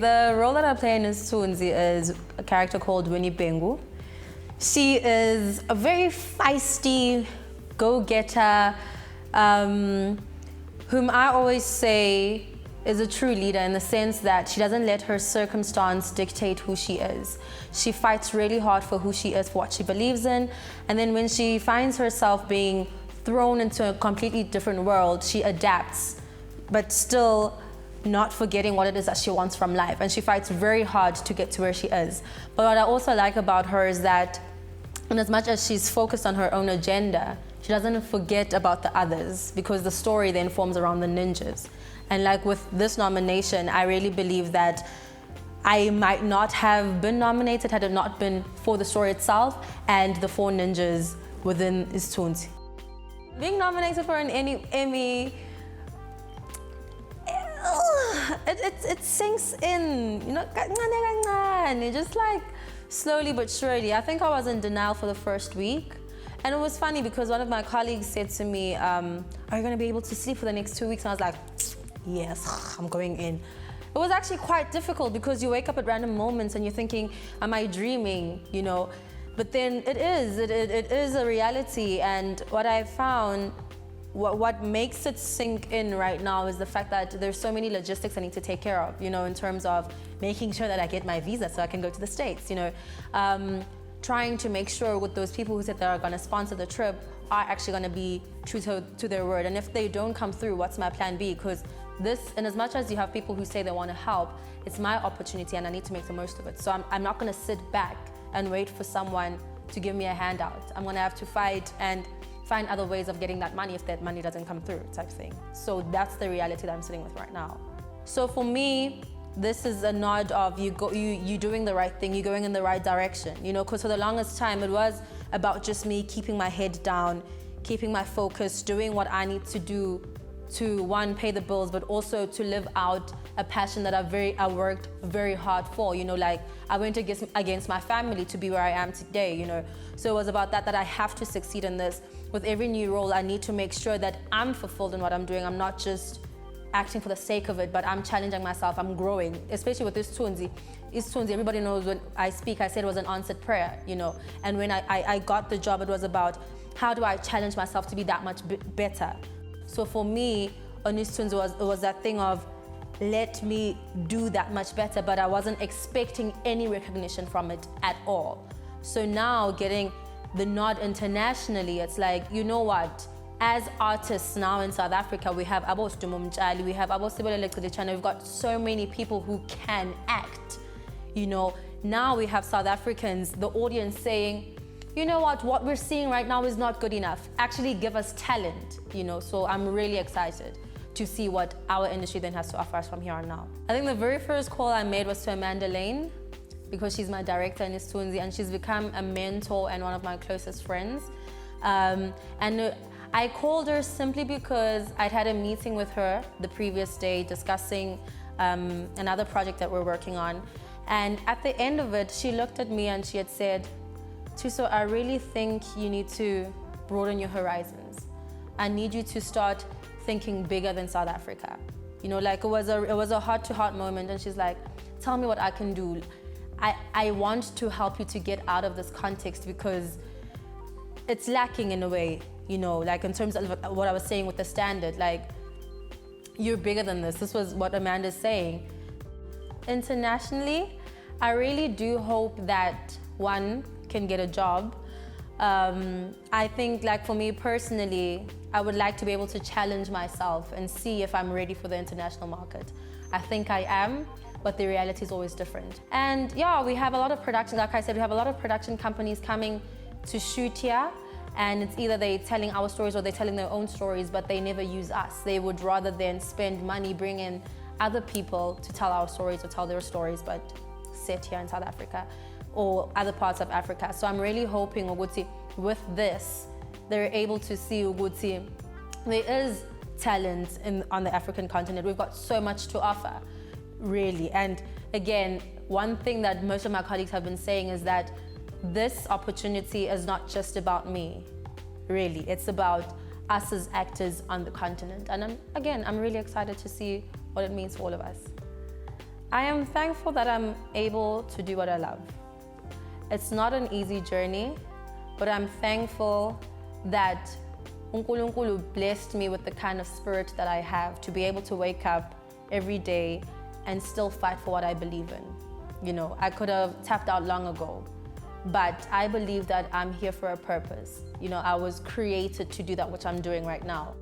the role that I play in Sunzi is a character called Winnie Bengu. She is a very feisty go-getter, whom I always say is a true leader in the sense that she doesn't let her circumstance dictate who she is. She fights really hard for who she is, for what she believes in, and then when she finds herself being thrown into a completely different world, she adapts, but still not forgetting what it is that she wants from life. And she fights very hard to get to where she is. But what I also like about her is that in as much as she's focused on her own agenda, she doesn't forget about the others, because the story then forms around the ninjas. And like with this nomination, I really believe that I might not have been nominated had it not been for the story itself and the 4 ninjas within eXclusive. Being nominated for an Emmy, it sinks in, you know, just like slowly but surely. I think I was in denial for the first week. And it was funny because one of my colleagues said to me, are you going to be able to sleep for the next 2 weeks? And I was like, yes, I'm going in. It was actually quite difficult because you wake up at random moments and you're thinking, am I dreaming, you know? But then it is a reality. And what I found, what makes it sink in right now is the fact that there's so many logistics I need to take care of, you know, in terms of making sure that I get my visa so I can go to the States, you know. Trying to make sure with those people who said they are going to sponsor the trip are actually going to be true to their word. And if they don't come through, what's my plan B? Because this, and as much as you have people who say they want to help, it's my opportunity and I need to make the most of it. So I'm not going to sit back and wait for someone to give me a handout. I'm going to have to fight and find other ways of getting that money if that money doesn't come through, type thing. So that's the reality that I'm sitting with right now. So for me, this is a nod of you doing the right thing, you're going in the right direction, you know, because for the longest time it was about just me keeping my head down, keeping my focus, doing what I need to do to, one, pay the bills, but also to live out a passion that I worked very hard for, you know, like I went against my family to be where I am today, you know. So it was about that I have to succeed in this. With every new role, I need to make sure that I'm fulfilled in what I'm doing. I'm not just acting for the sake of it, but I'm challenging myself, I'm growing, especially with eXclusive. Everybody knows when I speak, I said it was an answered prayer, you know. And when I got the job, it was about how do I challenge myself to be that much better. So for me, on eXclusive, it was that thing of let me do that much better, but I wasn't expecting any recognition from it at all. So now getting the nod internationally, it's like, you know what? As artists now in South Africa, we have Abo Stumumchali, we have Abo Sibole Lekudechana, we've got so many people who can act. You know, now we have South Africans, the audience saying, you know what we're seeing right now is not good enough. Actually give us talent, you know, so I'm really excited to see what our industry then has to offer us from here on now. I think the very first call I made was to Amanda Lane, because she's my director in eXclusive and she's become a mentor and one of my closest friends. I called her simply because I'd had a meeting with her the previous day discussing another project that we're working on. And at the end of it, she looked at me and she had said, Thuso, I really think you need to broaden your horizons. I need you to start thinking bigger than South Africa. You know, like it was a heart-to-heart moment and she's like, tell me what I can do. I want to help you to get out of this context because it's lacking in a way. You know, like in terms of what I was saying with the standard, like, you're bigger than this. This was what Amanda's saying. Internationally, I really do hope that one can get a job. I think, like for me personally, I would like to be able to challenge myself and see if I'm ready for the international market. I think I am, but the reality is always different. And yeah, we have a lot of production, like I said, we have a lot of production companies coming to shoot here. And it's either they're telling our stories or they're telling their own stories, but they never use us. They would rather than spend money, bring in other people to tell our stories or tell their stories, but set here in South Africa or other parts of Africa. So I'm really hoping, Uguti, with this, they're able to see, Uguti, there is talent on the African continent. We've got so much to offer, really. And again, one thing that most of my colleagues have been saying is that this opportunity is not just about me, really. It's about us as actors on the continent. And I'm really excited to see what it means for all of us. I am thankful that I'm able to do what I love. It's not an easy journey, but I'm thankful that uNkulunkulu blessed me with the kind of spirit that I have to be able to wake up every day and still fight for what I believe in. You know, I could have tapped out long ago, but I believe that I'm here for a purpose. You know, I was created to do that which I'm doing right now.